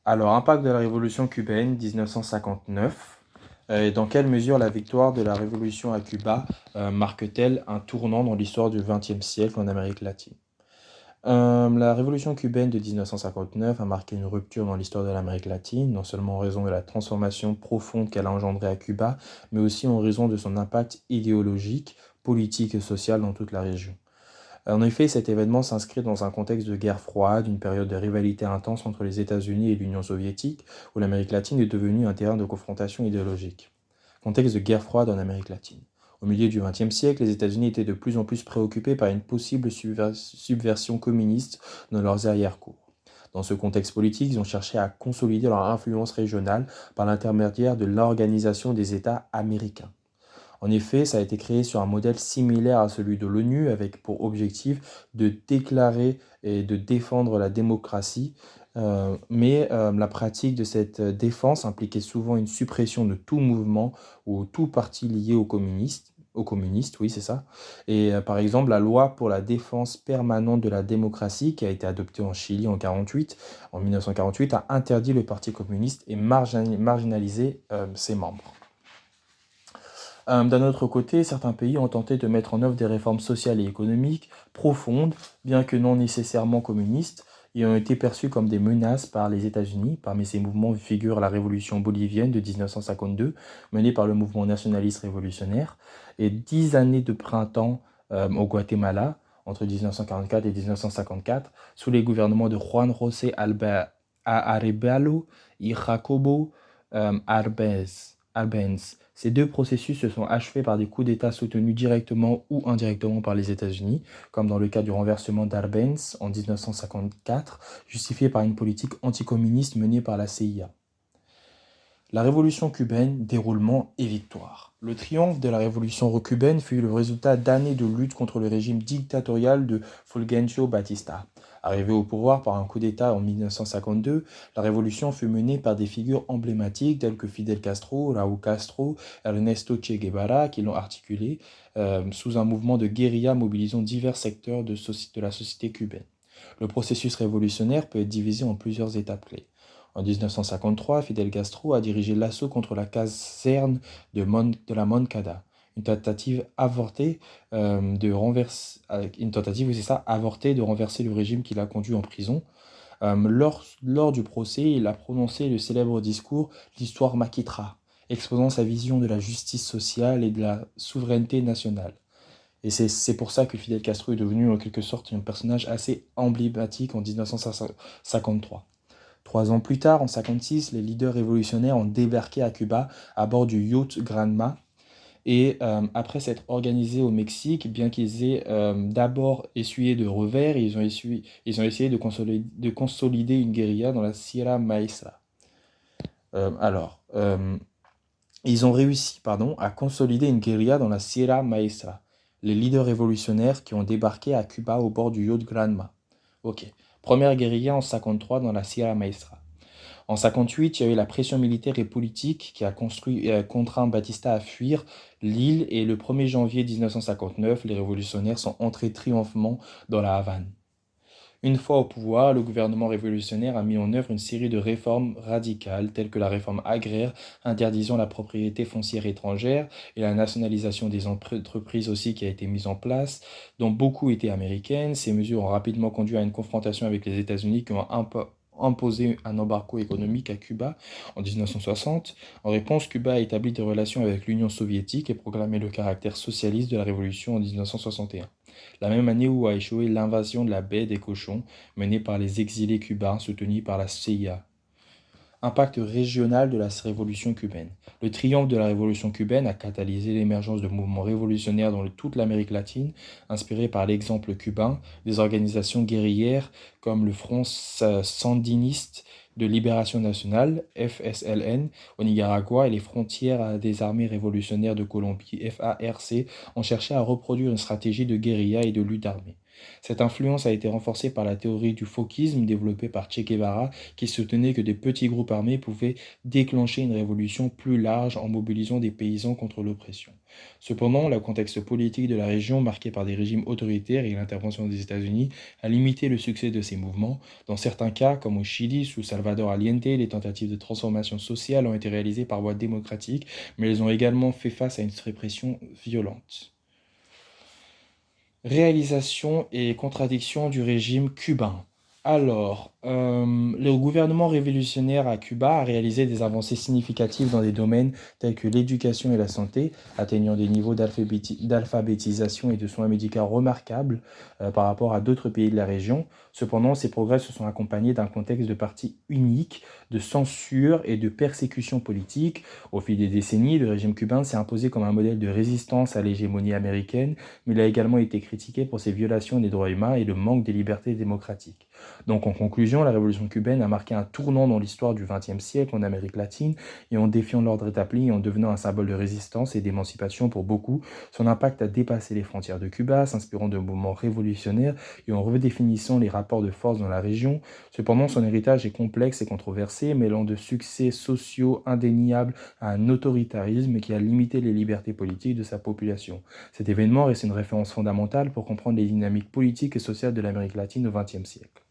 Alors, impact de la révolution cubaine 1959. Et dans quelle mesure la victoire de la révolution à Cuba marque-t-elle un tournant dans l'histoire du XXe siècle en Amérique latine? La révolution cubaine de 1959 a marqué une rupture dans l'histoire de l'Amérique latine, non seulement en raison de la transformation profonde qu'elle a engendrée à Cuba, mais aussi en raison de son impact idéologique, politique et social dans toute la région. En effet, cet événement s'inscrit dans un contexte de guerre froide, une période de rivalité intense entre les États-Unis et l'Union soviétique, où l'Amérique latine est devenue un terrain de confrontation idéologique. Contexte de guerre froide en Amérique latine. Au milieu du XXe siècle, les États-Unis étaient de plus en plus préoccupés par une possible subversion communiste dans leurs arrière-cours. Dans ce contexte politique, ils ont cherché à consolider leur influence régionale par l'intermédiaire de l'Organisation des États américains. En effet, ça a été créé sur un modèle similaire à celui de l'ONU, avec pour objectif de déclarer et de défendre la démocratie. Mais la pratique de cette défense impliquait souvent une suppression de tout mouvement ou tout parti lié aux communistes, oui, c'est ça. Et par exemple, la loi pour la défense permanente de la démocratie, qui a été adoptée en Chili en 1948, a interdit le Parti communiste et marginalisé ses membres. D'un autre côté, certains pays ont tenté de mettre en œuvre des réformes sociales et économiques profondes, bien que non nécessairement communistes, et ont été perçus comme des menaces par les États-Unis. Parmi ces mouvements figure la révolution bolivienne de 1952, menée par le mouvement nationaliste révolutionnaire, et 10 années de printemps au Guatemala, entre 1944 et 1954, sous les gouvernements de Juan José Arevalo et Jacobo Arbenz. Ces deux processus se sont achevés par des coups d'État soutenus directement ou indirectement par les États-Unis, comme dans le cas du renversement d'Arbenz en 1954, justifié par une politique anticommuniste menée par la CIA. La révolution cubaine, déroulement et victoire. Le triomphe de la révolution cubaine fut le résultat d'années de lutte contre le régime dictatorial de Fulgencio Batista. Arrivé au pouvoir par un coup d'État en 1952, la révolution fut menée par des figures emblématiques telles que Fidel Castro, Raúl Castro, Ernesto Che Guevara qui l'ont articulé sous un mouvement de guérilla mobilisant divers secteurs de la société cubaine. Le processus révolutionnaire peut être divisé en plusieurs étapes clés. En 1953, Fidel Castro a dirigé l'assaut contre la caserne de la Moncada, une tentative avortée de renverser le régime qui l'a conduit en prison. Lors du procès, il a prononcé le célèbre discours «L'histoire m'acquittera», exposant sa vision de la justice sociale et de la souveraineté nationale. Et c'est pour ça que Fidel Castro est devenu en quelque sorte un personnage assez emblématique en 1953. 3 ans plus tard, en 1956, les leaders révolutionnaires ont débarqué à Cuba à bord du yacht Granma. Et après s'être organisés au Mexique, bien qu'ils aient d'abord essuyé de revers, ils ont essayé de consolider une guérilla dans la Sierra Maestra. Euh, alors, euh, Ils ont réussi, à consolider une guérilla dans la Sierra Maestra. Les leaders révolutionnaires qui ont débarqué à Cuba au bord du yacht Granma. Ok. Première guérilla en 1953 dans la Sierra Maestra. En 1958, il y a eu la pression militaire et politique qui a contraint Batista à fuir l'île et le 1er janvier 1959, les révolutionnaires sont entrés triomphalement dans la Havane. Une fois au pouvoir, le gouvernement révolutionnaire a mis en œuvre une série de réformes radicales telles que la réforme agraire interdisant la propriété foncière étrangère et la nationalisation des entreprises aussi qui a été mise en place, dont beaucoup étaient américaines. Ces mesures ont rapidement conduit à une confrontation avec les États-Unis qui ont imposé un embargo économique à Cuba en 1960. En réponse, Cuba a établi des relations avec l'Union soviétique et proclamé le caractère socialiste de la révolution en 1961. La même année où a échoué l'invasion de la baie des Cochons menée par les exilés cubains soutenus par la CIA. Impact régional de la révolution cubaine. Le triomphe de la révolution cubaine a catalysé l'émergence de mouvements révolutionnaires dans toute l'Amérique latine, inspirés par l'exemple cubain, des organisations guerrières comme le Front sandiniste de libération nationale, FSLN, au Nicaragua et les frontières des armées révolutionnaires de Colombie, FARC, ont cherché à reproduire une stratégie de guérilla et de lutte armée. Cette influence a été renforcée par la théorie du fauquisme développée par Che Guevara, qui soutenait que des petits groupes armés pouvaient déclencher une révolution plus large en mobilisant des paysans contre l'oppression. Cependant, le contexte politique de la région, marqué par des régimes autoritaires et l'intervention des États-Unis, a limité le succès de ces mouvements. Dans certains cas, comme au Chili, sous Salvador Allende, les tentatives de transformation sociale ont été réalisées par voie démocratique, mais elles ont également fait face à une répression violente. Réalisation et contradiction du régime cubain. Alors, le gouvernement révolutionnaire à Cuba a réalisé des avancées significatives dans des domaines tels que l'éducation et la santé, atteignant des niveaux d'alphabétisation et de soins médicaux remarquables par rapport à d'autres pays de la région. Cependant, ces progrès se sont accompagnés d'un contexte de parti unique, de censure et de persécution politique. Au fil des décennies, le régime cubain s'est imposé comme un modèle de résistance à l'hégémonie américaine, mais il a également été critiqué pour ses violations des droits humains et le manque des libertés démocratiques. Donc en conclusion, la révolution cubaine a marqué un tournant dans l'histoire du XXe siècle en Amérique latine et en défiant l'ordre établi et en devenant un symbole de résistance et d'émancipation pour beaucoup. Son impact a dépassé les frontières de Cuba, s'inspirant de mouvements révolutionnaires et en redéfinissant les rapports de force dans la région. Cependant, son héritage est complexe et controversé, mêlant de succès sociaux indéniables à un autoritarisme qui a limité les libertés politiques de sa population. Cet événement reste une référence fondamentale pour comprendre les dynamiques politiques et sociales de l'Amérique latine au XXe siècle.